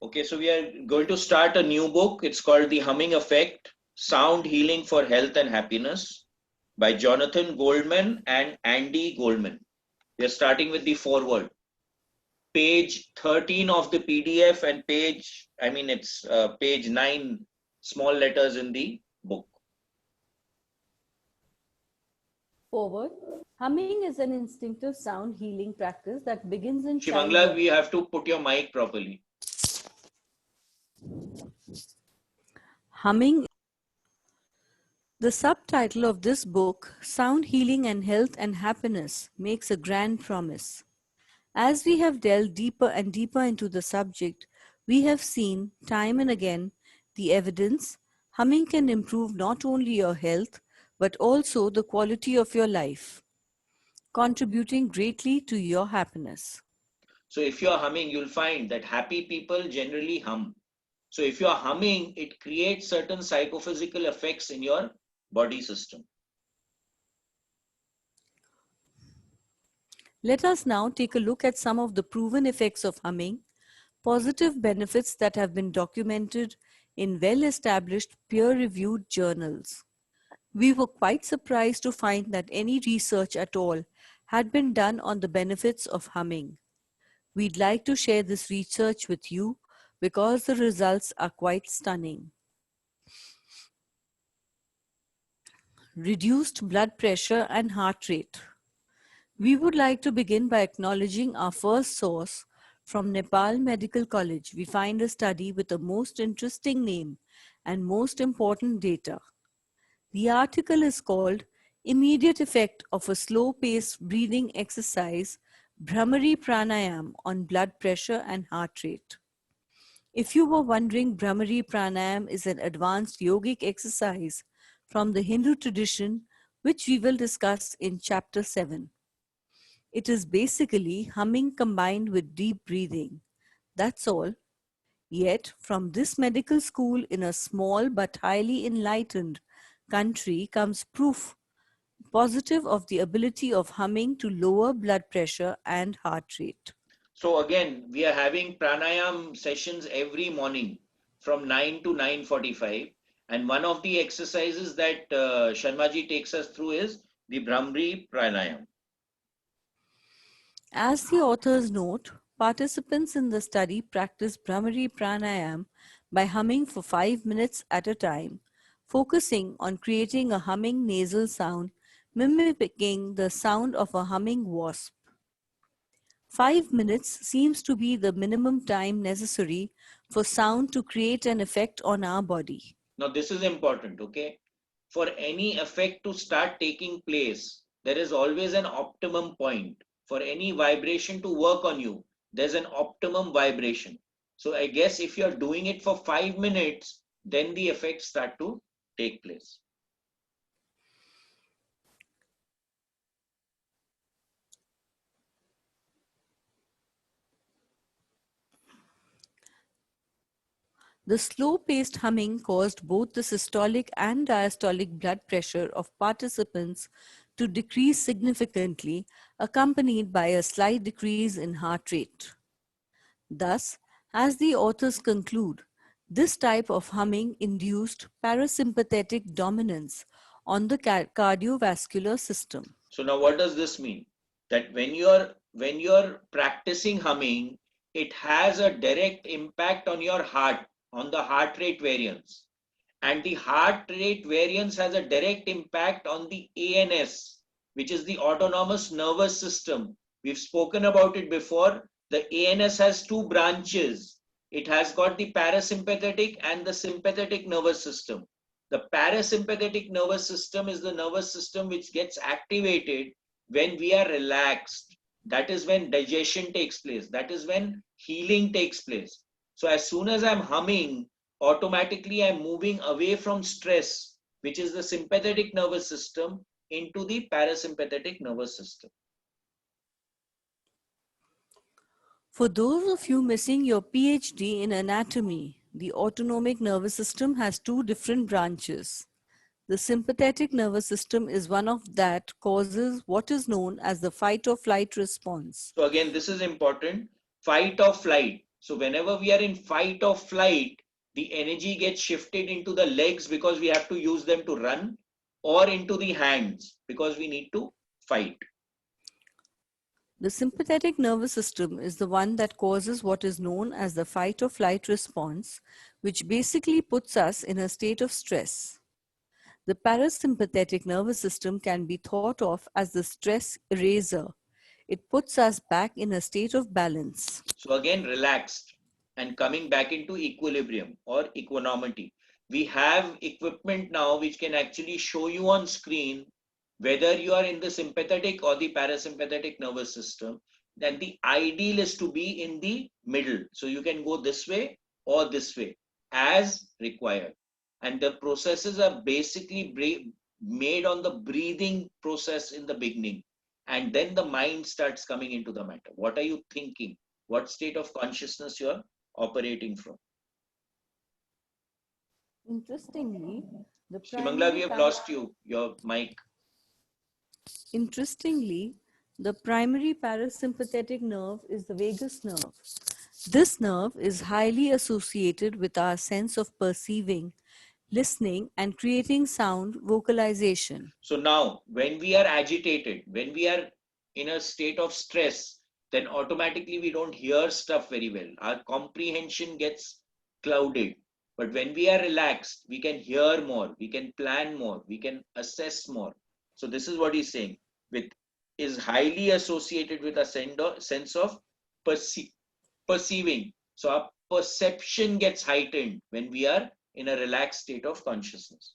Okay, so we are going to start a new book. It's called The Humming Effect, Sound Healing for Health and Happiness by Jonathan Goldman and Andy Goldman. We are starting with the foreword. Page 13 of the PDF and page 9, small letters in the book. Forward. Humming is an instinctive sound healing practice that begins in Shivangla, childhood. we have to put your mic properly. Humming. The subtitle of this book, Sound Healing and Health and Happiness, makes a grand promise. As we have delved deeper and deeper into the subject, we have seen time and again the evidence humming can improve not only your health but also the quality of your life, contributing greatly to your happiness. So if you're humming, you'll find that happy people generally hum. So if you're humming, it creates certain psychophysical effects in your body system. Let us now take a look at some of the proven effects of humming, positive benefits that have been documented in well-established peer-reviewed journals. We were quite surprised to find that any research at all had been done on the benefits of humming. We'd like to share this research with you because the results are quite stunning. Reduced blood pressure and heart rate. We would like to begin by acknowledging our first source from Nepal Medical College. We find a study with the most interesting name and most important data. The article is called Immediate Effect of a Slow-Paced Breathing Exercise, Bhramari Pranayam on Blood Pressure and Heart Rate. If you were wondering, Bhramari Pranayam is an advanced yogic exercise from the Hindu tradition, which we will discuss in Chapter 7. It is basically humming combined with deep breathing. That's all. Yet, from this medical school in a small but highly enlightened country comes proof positive of the ability of humming to lower blood pressure and heart rate. So again, we are having pranayam sessions every morning from 9 to 9:45. And one of the exercises that Sharmaji takes us through is the Bhramari Pranayam. As the authors note, participants in the study practiced Bhramari Pranayam by humming for 5 minutes at a time, focusing on creating a humming nasal sound mimicking the sound of a humming wasp. 5 minutes seems to be the minimum time necessary for sound to create an effect on our body. Now this is important, okay? For any effect to start taking place, there is always an optimum point. For any vibration to work on you, there's an optimum vibration. So I guess if you're doing it for 5 minutes, then the effects start to take place. The slow-paced humming caused both the systolic and diastolic blood pressure of participants to decrease significantly, accompanied by a slight decrease in heart rate. Thus, as the authors conclude, this type of humming induced parasympathetic dominance on the cardiovascular system. So now what does this mean? That when you're practicing humming, it has a direct impact on your heart, on the heart rate variance. And the heart rate variance has a direct impact on the ANS, which is the autonomous nervous system. We've spoken about it before. The ANS has two branches. It has got the parasympathetic and the sympathetic nervous system. The parasympathetic nervous system is the nervous system which gets activated when we are relaxed. That is when digestion takes place. That is when healing takes place. So as soon as I'm humming, automatically I'm moving away from stress, which is the sympathetic nervous system, into the parasympathetic nervous system. For those of you missing your PhD in anatomy, the autonomic nervous system has two different branches. The sympathetic nervous system is one of that causes what is known as the fight or flight response. So again, this is important. Fight or flight. So whenever we are in fight or flight, the energy gets shifted into the legs because we have to use them to run, or into the hands because we need to fight. The sympathetic nervous system is the one that causes what is known as the fight or flight response, which basically puts us in a state of stress. The parasympathetic nervous system can be thought of as the stress eraser. It puts us back in a state of balance. So again, relaxed and coming back into equilibrium or equanimity. We have equipment now which can actually show you on screen whether you are in the sympathetic or the parasympathetic nervous system. Then the ideal is to be in the middle. So you can go this way or this way as required. And the processes are basically made on the breathing process in the beginning. And then the mind starts coming into the matter. What are you thinking? What state of consciousness you are operating from? Interestingly, the Shimangla, we primary have lost you, your mic. Interestingly, the primary parasympathetic nerve is the vagus nerve. This nerve is highly associated with our sense of perceiving, listening, and creating sound vocalization. So now, when we are agitated, when we are in a state of stress, then automatically we don't hear stuff very well. Our comprehension gets clouded. But when we are relaxed, we can hear more, we can plan more, we can assess more. So this is what he's saying. With is highly associated with a sense of perceiving. So our perception gets heightened when we are in a relaxed state of consciousness.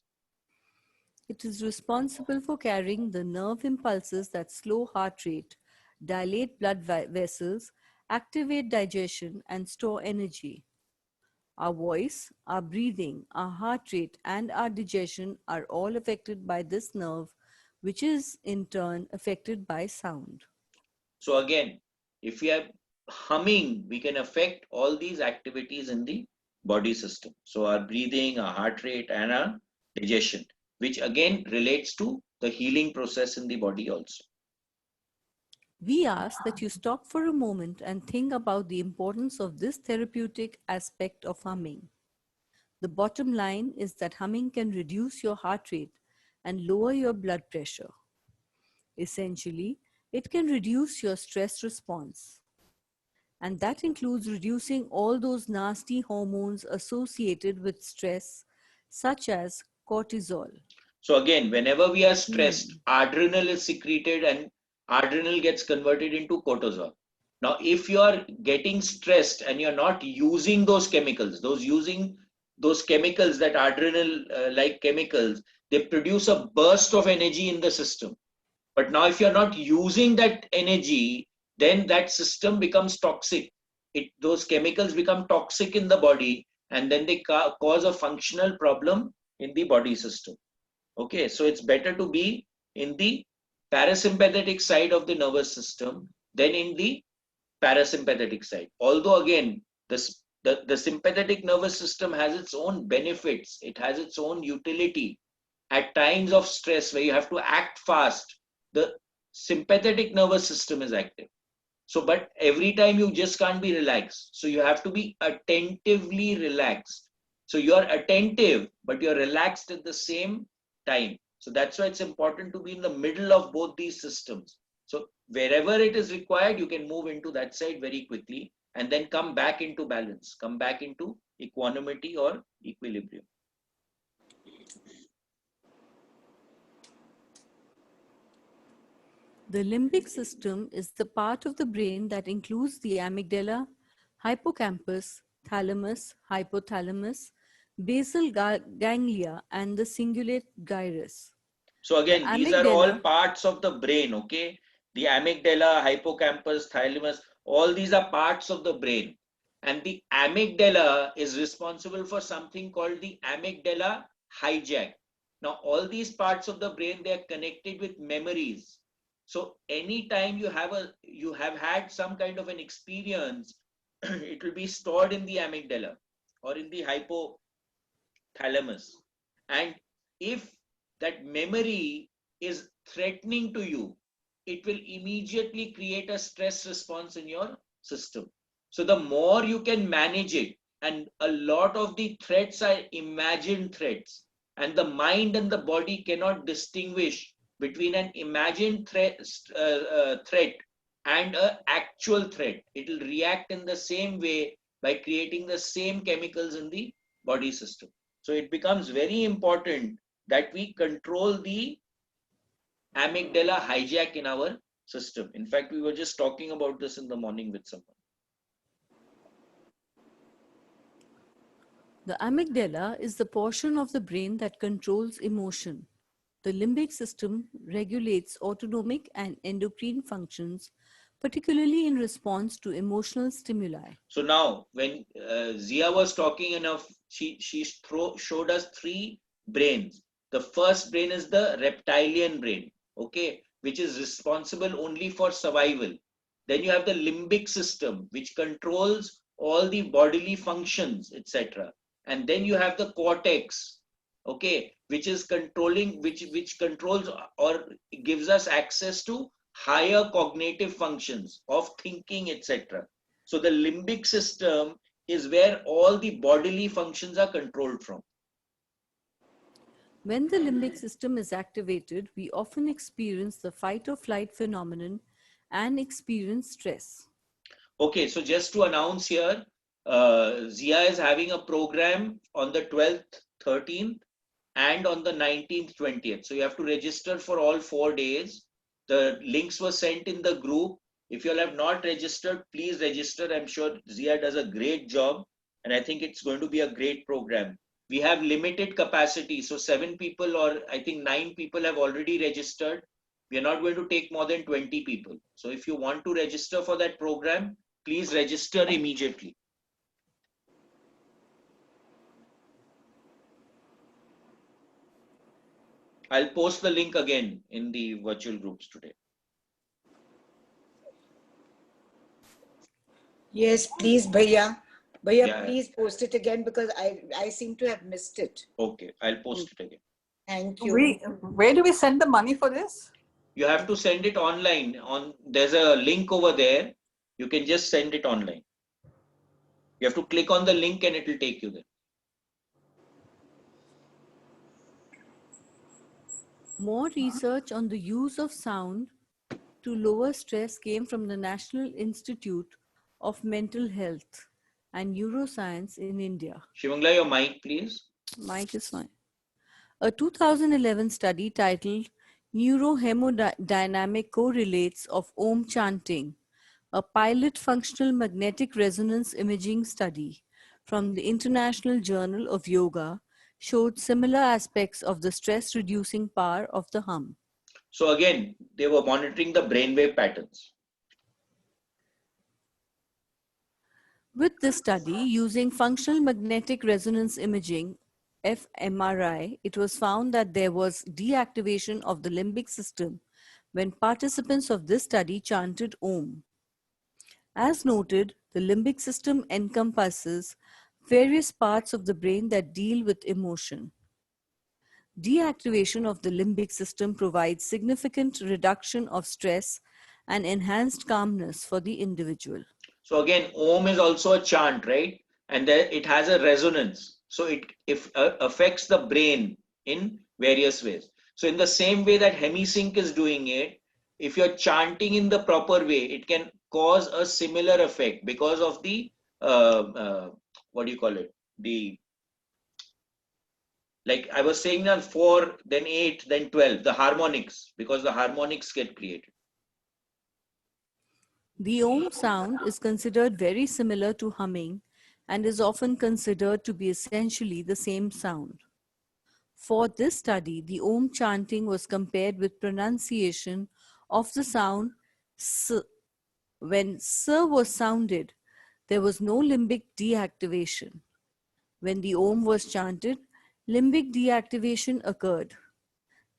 It is responsible for carrying the nerve impulses that slow heart rate, dilate blood vessels, activate digestion, and store energy. Our voice, our breathing, our heart rate, and our digestion are all affected by this nerve, which is in turn affected by sound. So again, if we are humming, we can affect all these activities in the body system. So our breathing, our heart rate, and our digestion, which again relates to the healing process in the body also. We ask that you stop for a moment and think about the importance of this therapeutic aspect of humming. The bottom line is that humming can reduce your heart rate and lower your blood pressure. Essentially, it can reduce your stress response. And that includes reducing all those nasty hormones associated with stress, such as cortisol. So again, whenever we are stressed, adrenal is secreted and adrenal gets converted into cortisol. Now, if you are getting stressed and you're not using those chemicals, those chemicals that adrenal like chemicals, they produce a burst of energy in the system. But now, if you're not using that energy, then that system becomes toxic. Those chemicals become toxic in the body, and then they cause a functional problem in the body system. Okay, so it's better to be in the parasympathetic side of the nervous system than in the parasympathetic side. Although again, the sympathetic nervous system has its own benefits, it has its own utility. At times of stress where you have to act fast, the sympathetic nervous system is active. So, but every time you just can't be relaxed. So you have to be attentively relaxed. So you're attentive, but you're relaxed at the same time. So that's why it's important to be in the middle of both these systems. So wherever it is required, you can move into that side very quickly and then come back into balance, come back into equanimity or equilibrium. The limbic system is the part of the brain that includes the amygdala, hippocampus, thalamus, hypothalamus, basal ganglia, and the cingulate gyrus. So The again, these are all parts of the brain, okay? The amygdala, hippocampus, thalamus, all these are parts of the brain. And the amygdala is responsible for something called the amygdala hijack. Now, all these parts of the brain, they are connected with memories. So anytime you have had some kind of an experience, it will be stored in the amygdala or in the hypothalamus. And if that memory is threatening to you, it will immediately create a stress response in your system. So the more you can manage it, and a lot of the threats are imagined threats, and the mind and the body cannot distinguish between an imagined threat and an actual threat. It will react in the same way by creating the same chemicals in the body system. So it becomes very important that we control the amygdala hijack in our system. In fact, we were just talking about this in the morning with someone. The amygdala is the portion of the brain that controls emotion. The limbic system regulates autonomic and endocrine functions, particularly in response to emotional stimuli. So now, when Zia was talking enough, she showed us three brains. The first brain is the reptilian brain, okay, which is responsible only for survival. Then you have the limbic system, which controls all the bodily functions, etc. And then you have the cortex, okay, which is controlling, which controls or gives us access to higher cognitive functions of thinking, etc. So the limbic system is where all the bodily functions are controlled from. When the limbic system is activated, we often experience the fight or flight phenomenon and experience stress. Okay, so just to announce here, Zia is having a program on the 12th, 13th, and on the 19th, 20th. So you have to register for all 4 days. The links were sent in the group. If you all have not registered, please register. I'm sure Zia does a great job, and I think it's going to be a great program. We have limited capacity, so 7 people or I think 9 people have already registered. We are not going to take more than 20 people. So if you want to register for that program, please register immediately. I'll post the link again in the virtual groups today. Yes, please, Bhaiya. Bhaiya, Yeah. please post it again because I seem to have missed it. Okay, I'll post it again. Thank you. Where do we send the money for this? You have to send it online. There's a link over there. You can just send it online. You have to click on the link and it will take you there. More research on the use of sound to lower stress came from the National Institute of Mental Health and Neuroscience in India. Shivangla, your mic, please. Mic is fine. A 2011 study titled Neurohemodynamic Correlates of Om Chanting, a pilot functional magnetic resonance imaging study from the International Journal of Yoga, showed similar aspects of the stress-reducing power of the hum. So again, they were monitoring the brainwave patterns. With this study, using functional magnetic resonance imaging, fMRI, it was found that there was deactivation of the limbic system when participants of this study chanted Om. As noted, the limbic system encompasses various parts of the brain that deal with emotion. Deactivation of the limbic system provides significant reduction of stress and enhanced calmness for the individual. So again, Om is also a chant, right? And it has a resonance. So it affects the brain in various ways. So in the same way that Hemisync is doing it, if you're chanting in the proper way, it can cause a similar effect because of the, what do you call it? Like I was saying now, 4, then 8, then 12, the harmonics, because the harmonics get created. The Om sound is considered very similar to humming and is often considered to be essentially the same sound. For this study, the Om chanting was compared with pronunciation of the sound S. When S was sounded, there was no limbic deactivation. When the Om was chanted, limbic deactivation occurred.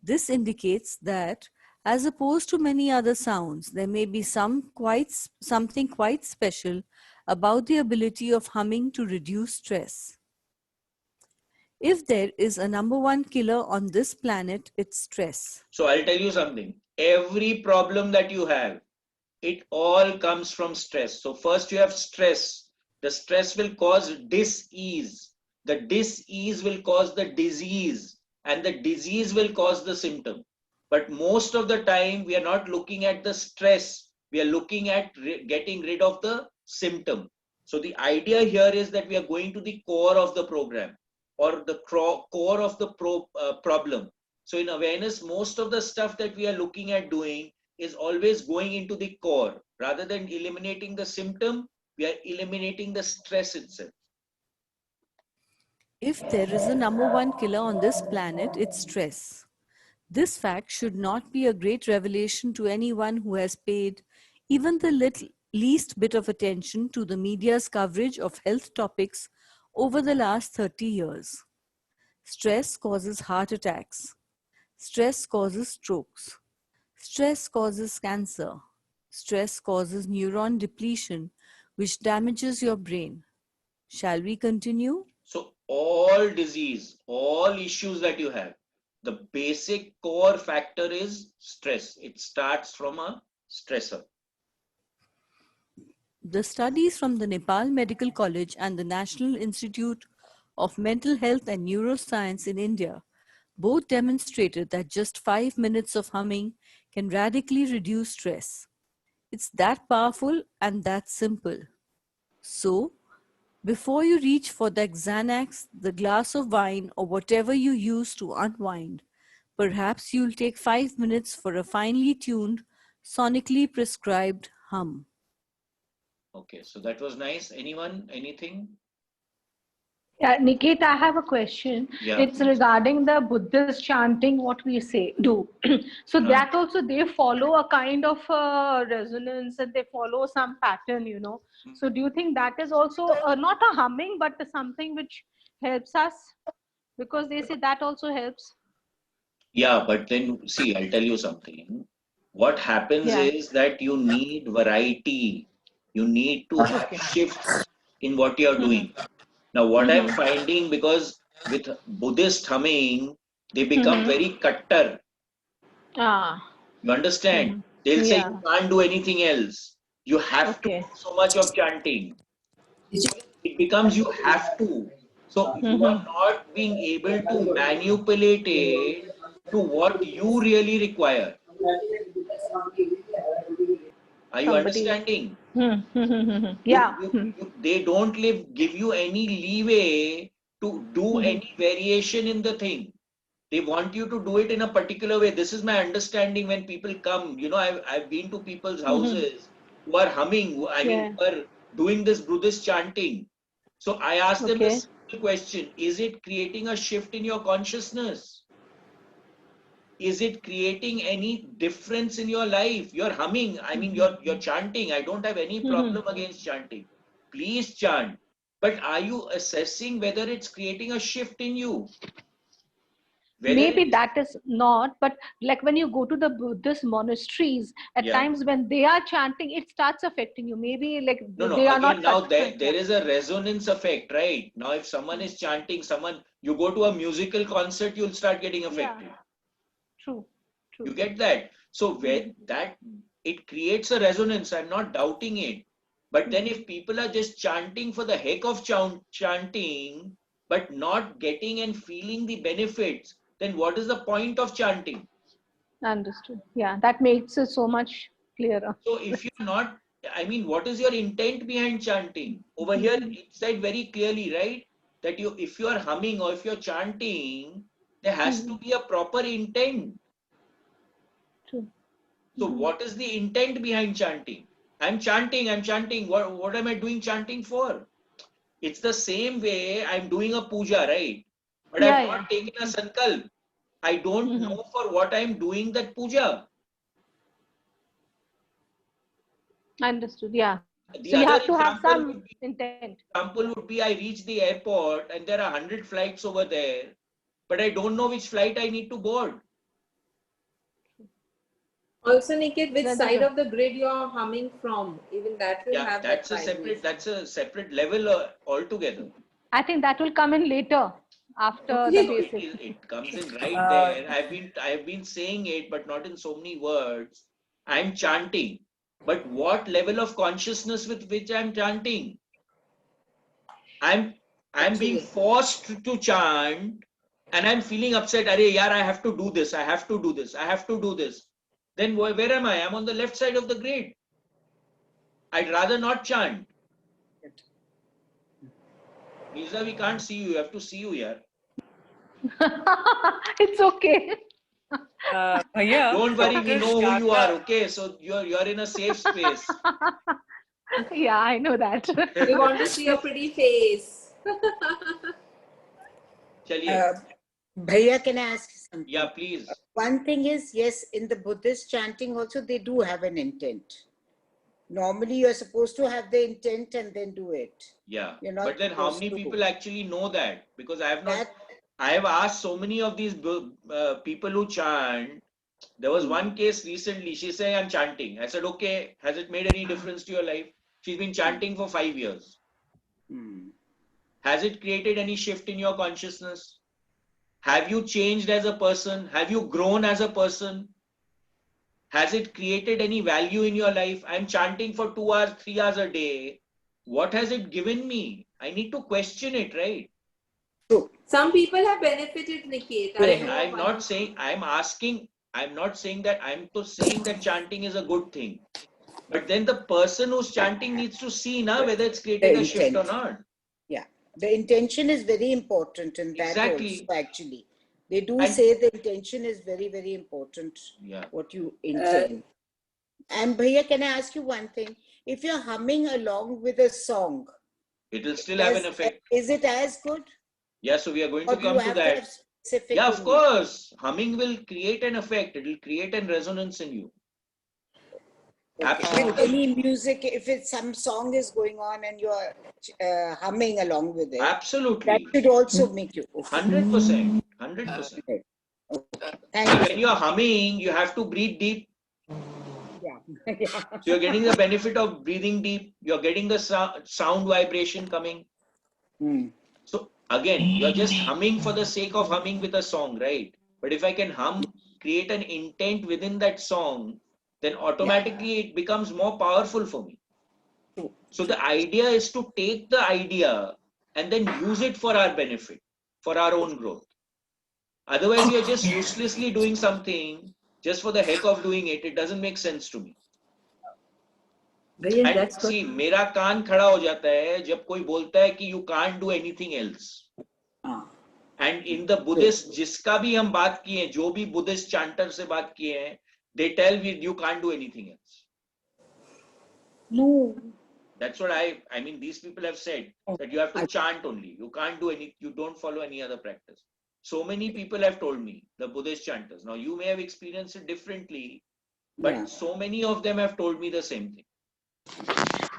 This indicates that, as opposed to many other sounds, there may be something quite special about the ability of humming to reduce stress. If there is a number one killer on this planet, it's stress. So I'll tell you something. Every problem that you have, It all comes from stress. So first you have stress. The stress will cause dis-ease. The dis-ease will cause the disease, and the disease will cause the symptom. But most of the time, we are not looking at the stress. We are looking at getting rid of the symptom. So the idea here is that we are going to the core of the program, or the core of the problem. So in awareness, most of the stuff that we are looking at doing is always going into the core. Rather than eliminating the symptom, we are eliminating the stress itself. If there is a number one killer on this planet, it's stress. This fact should not be a great revelation to anyone who has paid even the least bit of attention to the media's coverage of health topics over the last 30 years. Stress causes heart attacks. Stress causes strokes. Stress causes cancer. Stress causes neuron depletion, which damages your brain. Shall we continue? So all disease, all issues that you have, the basic core factor is stress. It starts from a stressor. The studies from the Nepal Medical College and the National Institute of Mental Health and Neuroscience in India both demonstrated that just 5 minutes of humming can radically reduce stress. It's that powerful and that simple. So, before you reach for the Xanax, the glass of wine, or whatever you use to unwind, perhaps you'll take 5 minutes for a finely tuned, sonically prescribed hum. Okay, so that was nice. Anyone, anything? Yeah, Niket, I have a question. Yeah. It's regarding the Buddhist chanting, what we say, do. So that also, they follow a kind of resonance and they follow some pattern, you know. So do you think that is also not a humming, but something which helps us? Because they say that also helps. Yeah, but then see, I'll tell you something. What happens Yeah. is that you need variety. You need to have shifts in what you're doing. Now, what I'm finding, because with Buddhist humming, they become very kattar. Ah, You understand? They'll say you can't do anything else. You have to Okay. do so much of chanting. It becomes you have to. So you are not being able to manipulate it to what you really require. Are you understanding? yeah. They don't give you any leeway to do any variation in the thing. They want you to do it in a particular way. This is my understanding when people come. You know, I've been to people's houses who are humming, who are doing this Buddhist chanting. So I ask them this simple question: is it creating a shift in your consciousness? Is it creating any difference in your life? You're humming, I mean, you're chanting. I don't have any problem against chanting. Please chant. But are you assessing whether it's creating a shift in you? Maybe that is not, but like when you go to the Buddhist monasteries, at times when they are chanting, it starts affecting you. Maybe like they are not. Now there is a resonance effect, right? Now if someone is chanting, you go to a musical concert, you'll start getting affected. Yeah. True. You get that? So where that it creates a resonance, I'm not doubting it. But then if people are just chanting for the heck of chanting, but not getting and feeling the benefits, then what is the point of chanting? Understood. Yeah, that makes it so much clearer. So if you're not, I mean, what is your intent behind chanting? Over here, it said very clearly, right? That if you are humming or if you're chanting, there has to be a proper intent. True. So what is the intent behind chanting? I'm chanting. What am I doing chanting for? It's the same way I'm doing a puja, right? But I've not taken a sankalp. I don't know for what I'm doing that puja. Understood. Yeah. The So you other have to have some intent. Example would be I reach the airport and there are 100 flights over there, but I don't know which flight I need to board. Also, Niket, which side of the grid you are humming from? Even that will have that's a separate level altogether. I think that will come in later after the basic. It comes in right there. I've been saying it, but not in so many words. I'm chanting. but what level of consciousness with which I'm chanting? I'm being Actually. forced to chant, and I'm feeling upset. Arey yaar, I have to do this. I have to do this. I have to do this. Then where am I? I'm on the left side of the grid. I'd rather not chant. Lisa, we can't see you. You have to see you here. It's okay. Bhaiya, Don't worry, we Dr. know who you are. Shaka- Okay, so you're in a safe space. Yeah, I know that. We want to see your pretty face. Chaliye. Bhaiya, can I ask you something? Yeah, please. One thing is, yes, in the Buddhist chanting also, they do have an intent. Normally, you're supposed to have the intent and then do it. Yeah. You're not But then how supposed many to. people actually know that? Because I have not, That, I have asked so many of these people who chant. There was one case recently, she said, I'm chanting. I said, okay, has it made any difference to your life? She's been chanting for 5 years. Has it created any shift in your consciousness? Have you changed as a person? Have you grown as a person? Has it created any value in your life? I'm chanting for 2 hours, 3 hours a day. What has it given me? I need to question it, right? Some people have benefited, Niket. I'm not saying, I'm asking, I'm not saying that, I'm just saying that chanting is a good thing. But then the person who's chanting needs to see now whether it's creating a shift or not. yeah, the intention is very important in that Exactly. also, actually. They do And- say the intention is very, very important, Yeah. what you intend. And Bhaiya, can I ask you one thing? If you're humming along with a song, It will still have an effect. is it as good? Yeah, so we are going Or to do you come to have to that. have specific? Yeah, of only? course. Humming will create an effect. It will create a resonance in you. Okay. Absolutely. With any music, if it's some song is going on and you're humming along with it, that Absolutely. should also make you. Okay. 100%. 100%. Thank See, you. when you're humming, you have to breathe deep. Yeah. Yeah. So you're getting the benefit of breathing deep. You're getting the sound vibration coming. So again, you're just humming for the sake of humming with a song, right? But if I can hum, create an intent within that song, then automatically it becomes more powerful for me. True. So the idea is to take the idea and then use it for our benefit, for our own growth. Otherwise, you're just uselessly doing something just for the heck of doing it. It doesn't make sense to me. And see, मेरा कान खड़ा हो जाता है जब कोई बोलता है कि you can't do anything else. And in the Buddhist, जिसका भी हम बात किए हैं, जो भी Buddhist chanter से बात किए हैं, they tell me you can't do anything else. No. That's what I mean, these people have said that you have to chant only. You can't do any, you don't follow any other practice. So many people have told me, the Buddhist chanters. Now you may have experienced it differently, but so many of them have told me the same thing.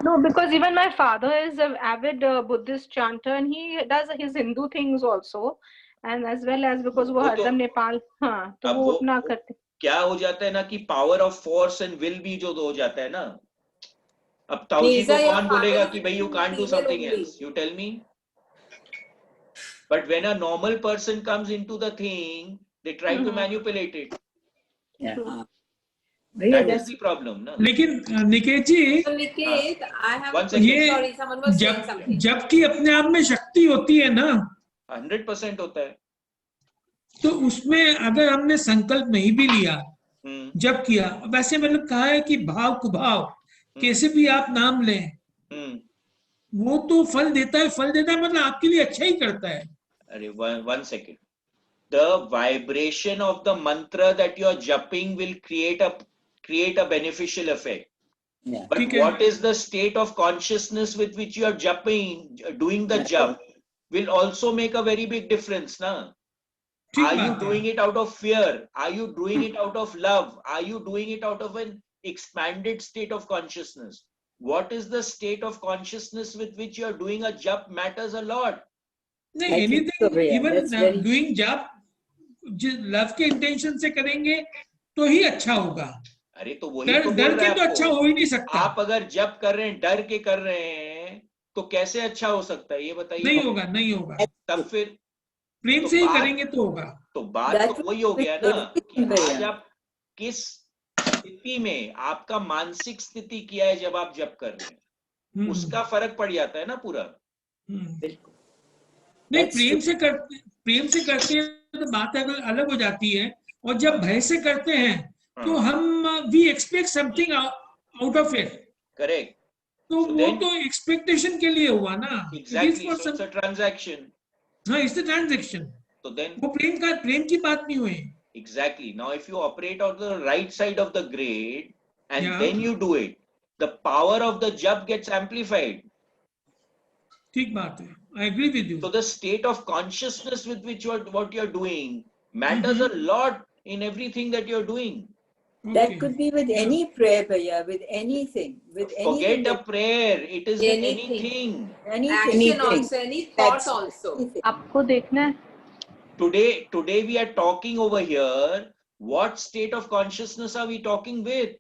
No, because even my father is an avid Buddhist chanter and he does his Hindu things also. And as well as because वो हरदम नेपाल, हाँ, तो वो अपना करते. क्या हो जाता है ना कि power of force and will भी जो हो जाता है ना, अब ताऊजी को कौन बोलेगा कि भाई you can't do something else? You tell me. But when a normal person comes into the thing, they try to manipulate it. That is the problem, no? लेकिन निकेत जी, So Niket, I have One a second. question. Sorry, someone was saying something. जबकि अपने आप में शक्ति होती है ना, 100% होता है. तो उसमें अगर हमने संकल्प नहीं भी लिया, जब किया, वैसे मतलब कहा है कि भाव कुभाव कैसे भी आप नाम लें, वो तो फल देता है मतलब आपके लिए अच्छा ही करता है. अरे one second. The vibration of the mantra that you are japping will create a beneficial effect. But what is the state of consciousness with which you are japping, doing the jap, will also make a very big difference, na? Are you doing it out of fear? Are you doing it out of love? Are you doing it out of an expanded state of consciousness? What is the state of consciousness with which you are doing a jap matters a lot. नहीं, anything, even doing jap, love के intention से करेंगे तो ही अच्छा होगा. अरे तो वही तो बोल रहा है तो अच्छा हो ही नहीं सकता. आप अगर जप कर रहे हैं, डर के कर रहे हैं, तो कैसे अच्छा हो सकता है ये बताइए. नहीं होगा. तब फिर प्रेम से ही करेंगे तो होगा. तो बात तो वही हो गया ना कि आज आप किस स्थिति में आपका मानसिक स्थिति क्या है जब आप जप कर रहे हैं, उसका फर्क पड़ जाता है ना पूरा। नहीं, प्रेम से करते हैं तो बात अलग हो जाती है, और जब भय से करते हैं तो हम we expect something out of it. Correct. तो वो तो एक्सपेक्टेशन के लिए हुआ ना। Exactly, so it's a transaction. हाँ, इट्स अ ट्रांजैक्शन। तो देन वो प्रेम की बात नहीं हुई। Exactly. Now, if you operate on the right side of the grade and Yeah. then you do it, the power of the jab gets amplified. ठीक बात है, I agree with you. So the state of consciousness with which what you're doing matters a lot in everything that you're doing. That could be with any prayer, Bhaiya, with anything. Forget a prayer, it is with anything. Action also, any thought also. आपको देखना है. Today we are talking over here. What state of consciousness are we talking with?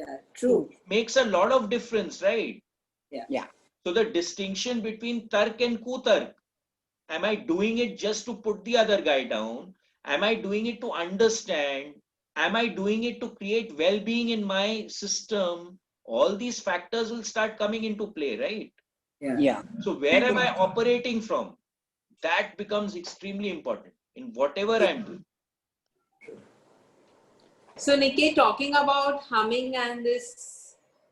Yeah, true. It makes a lot of difference, right? Yeah. So the distinction between tark and kutark. Am I doing it just to put the other guy down? Am I doing it to understand? Am I doing it to create well-being in my system? All these factors will start coming into play, right? Yeah. So where am I operating from? That becomes extremely important in whatever I'm doing. So Niket, talking about humming and this,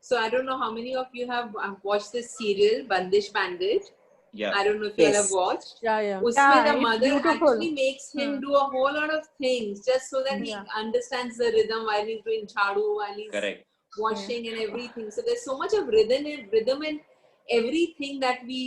so I don't know how many of you have watched this serial, Bandish Bandit. Yeah. I don't know if you all have watched. Yeah. Usme the it's mother beautiful. actually makes him do a whole lot of things just so that he understands the rhythm while he's doing chadu, while he's Correct. washing and everything. So there's so much of rhythm in everything that we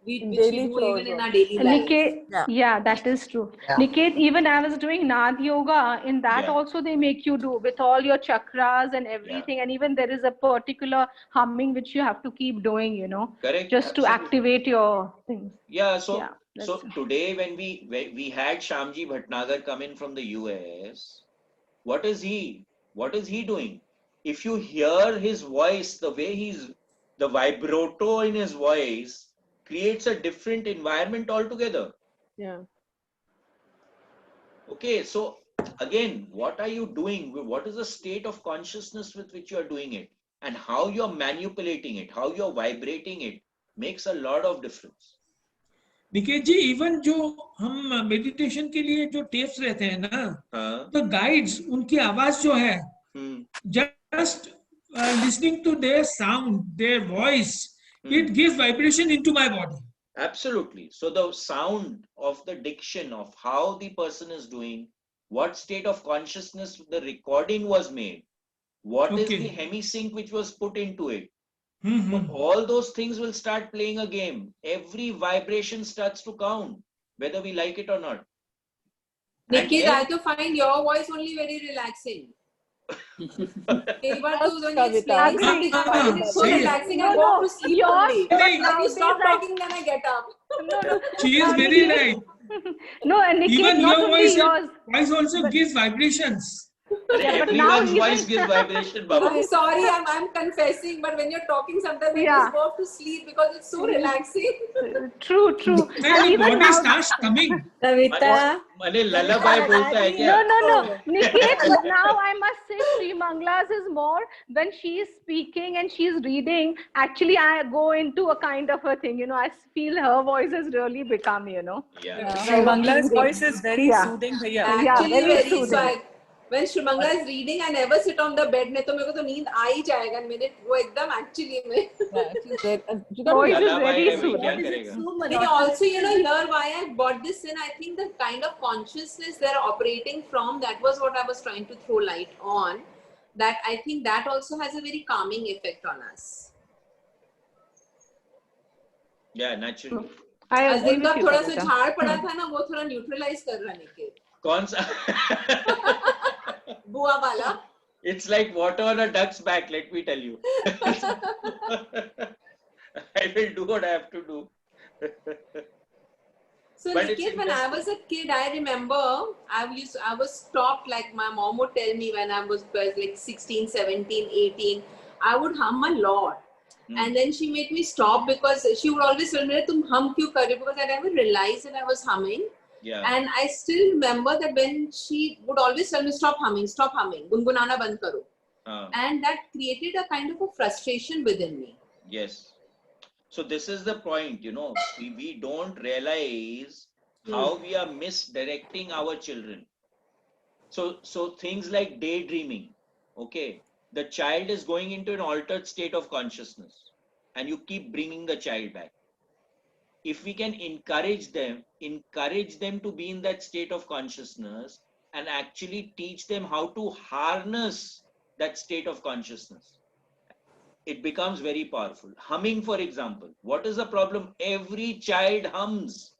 do even in our daily life. Niket, yeah, that is true. Niket, even I was doing Nad Yoga, in that also they make you do with all your chakras and everything, and even there is a particular humming which you have to keep doing, Correct. just Absolutely. to activate your things. Yeah, so today when we had Shyamji Bhatnagar come in from the US, what is he doing? If you hear his voice, the way the vibrato in his voice creates a different environment altogether. Yeah. Okay, so again, what are you doing? What is the state of consciousness with which you are doing it? And how you're manipulating it, how you're vibrating it makes a lot of difference. Niket ji, even जो हम meditation के लिए जो tapes रहते हैं ना, तो guides उनकी आवाज जो है, just listening to their sound, their voice, it gives vibration into my body. Absolutely. So the sound of the diction of how the person is doing, what state of consciousness the recording was made, what is the hemisync which was put into it. All those things will start playing a game. Every vibration starts to count, whether we like it or not. Niket, I to find your voice only very relaxing. It's so relaxing. I go to sleep only. When you stop talking, then I get up. She is very right. No, and Niket, even not your only voice also gives vibrations. Everyone's voice gives vibration, Baba. I'm sorry, I'm confessing, but when you're talking, sometimes I just go off to sleep because it's so relaxing. True. And the body starts coming. Kavita. Mane lullaby bolta hai kya? No. Niket, now I must say Sri Mangala's is more when she's speaking and she's reading. Actually, I go into a kind of a thing, I feel her voice has really become, Sri Mangala's voice is very soothing, Bhaiya. Actually, very soothing. When Shrimangala is reading, I never sit on the bed. नहीं तो मेरे को तो नींद आ ही जाएगा. मेरे वो एकदम actually में. Voice is very soothing. Also, here why I brought this in, I think the kind of consciousness they're operating from, that was what I was trying to throw light on. That I think that also has a very calming effect on us. Yeah, naturally. As दिन का थोड़ा सा झाड़ पड़ा था ना, वो थोड़ा neutralize कर रहा निके. कौन सा? बुआ वाला. It's like water on a duck's back, let me tell you. I will do what I have to do. So Niket, when I was a kid, I remember I was stopped, like my mom would tell me when I was like 16, 17, 18, I would hum a lot. And then she made me stop because she would always tell me, "Tum hum kyun kar rahe ho?" Because I never realized that I was humming. Yeah. And I still remember that when she would always tell me, stop humming, gungunana band karo. And that created a kind of a frustration within me. Yes. So this is the point, you know, we don't realize how we are misdirecting our children. So things like daydreaming, okay, the child is going into an altered state of consciousness and you keep bringing the child back. If we can encourage them to be in that state of consciousness and actually teach them how to harness that state of consciousness, it becomes very powerful. Humming, for example, what is the problem? Every child hums.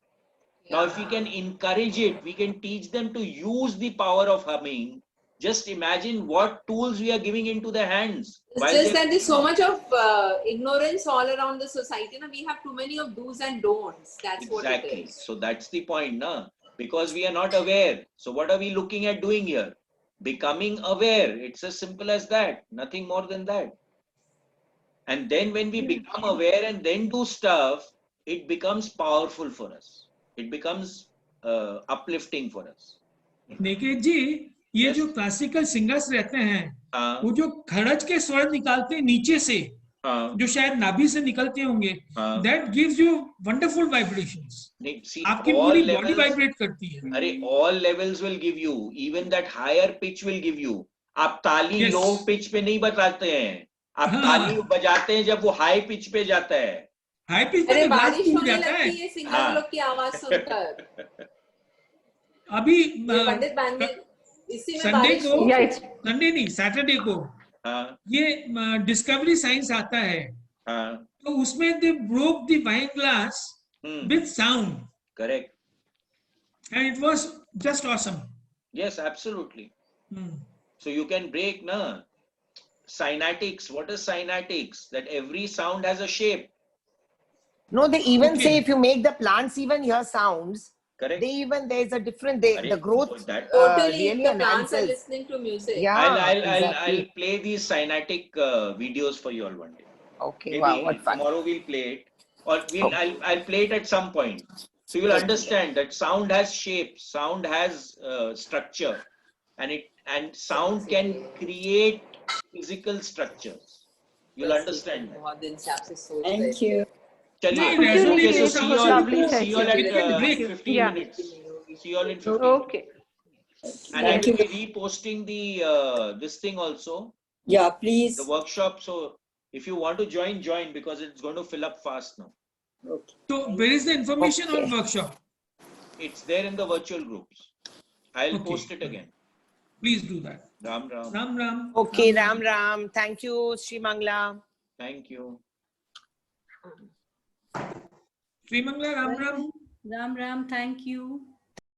Now, if we can encourage it, we can teach them to use the power of humming. Just imagine what tools we are giving into their hands. It's just that there's so much of ignorance all around the society. Now, we have too many of do's and don'ts. That's what it is. So that's the point, na? Because we are not aware. So what are we looking at doing here? Becoming aware. It's as simple as that. Nothing more than that. And then when we become aware and then do stuff, it becomes powerful for us. It becomes uplifting for us. Niket जी, ये जो classical singers रहते हैं, वो जो खड़ज के स्वर निकालते हैं नीचे से, जो शायद नाभि से निकलते होंगे, that gives you wonderful vibrations. आपकी पूरी बॉडी वाइब्रेट करती है. अरे all levels will give you, even that higher pitch will give you. आप ताली low pitch पे नहीं बजाते हैं, आप ताली बजाते हैं जब वो हाई पिच पे जाता है. हाई पिच पे बारिश होने लगती है सिंगर लोग की आवाज सुनकर. अभी पंडित बांधे इसी में संडे बारिश को, संडे नहीं सैटरडे को ये डिस्कवरी साइंस आता है, तो उसमें they broke the wine glass with sound. Correct. And it was just awesome. Yes, absolutely. So you can break, na? Cynatics. What is cynatics? That every sound has a shape. No, they even say if you make the plants even hear sounds, correct. They even there's a different the growth that totally really the plants enhances. are listening to music. Yeah, I'll play these cynatic videos for you all one day. Okay, maybe wow, what fun. Tomorrow we'll play it, or I'll play it at some point, so you'll understand that sound has shape, sound has structure, and sound can create physical structures. You'll understand that. Thank you. Okay, so see you all at 15 minutes. See you all in 15 Okay. And I will be reposting the this thing also. Yeah, please. The workshop. So if you want to join because it's going to fill up fast now. Okay. So where is the information on workshop? It's there in the virtual groups. I'll post it again. Please do that. Ram Ram. Ram Ram. Okay, Ram Ram. Thank you, Sri Mangla. Thank you. Sri Mangla, Ram Ram. Ram Ram, thank you.